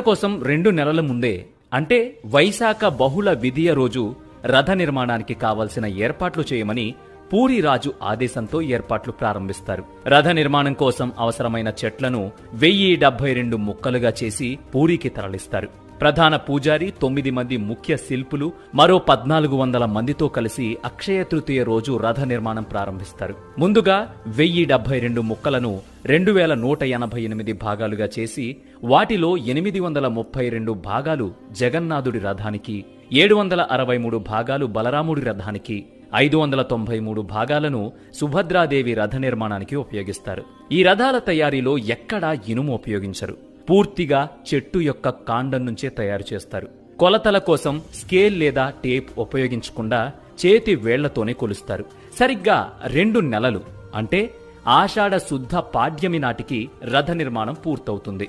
కోసం 2 నెలల ముందే అంటే వైశాఖ బహుళ విధియ రోజు రథ నిర్మాణానికి కావలసిన ఏర్పాట్లు చేయమని పూరి రాజు ఆదేశంతో ఏర్పాట్లు ప్రారంభిస్తారు. రథ నిర్మాణం కోసం అవసరమైన చెట్లను 1072 ముక్కలుగా చేసి పూరికి తరలిస్తారు. ప్రధాన పూజారి, 9 మంది ముఖ్య శిల్పులు, మరో 1400 మందితో కలిసి అక్షయ తృతీయ రోజు రథ నిర్మాణం ప్రారంభిస్తారు. ముందుగా 1072 ముక్కలను 2188 భాగాలుగా చేసి వాటిలో 832 భాగాలు జగన్నాథుడి రథానికి, 763 భాగాలు బలరాముడి రథానికి, 593 భాగాలను సుభద్రాదేవి రథ నిర్మాణానికి ఉపయోగిస్తారు. ఈ రథాల తయారీలో ఎక్కడా ఇనుము ఉపయోగించరు. పూర్తిగా చెట్టు యొక్క కాండం నుంచే తయారు చేస్తారు. కొలతల కోసం స్కేల్ లేదా టేప్ ఉపయోగించకుండా చేతి వేళ్లతోనే కొలుస్తారు. సరిగ్గా 2 నెలలు అంటే ఆషాఢ శుద్ధ పాడ్యమి నాటికి రథ నిర్మాణం పూర్తవుతుంది.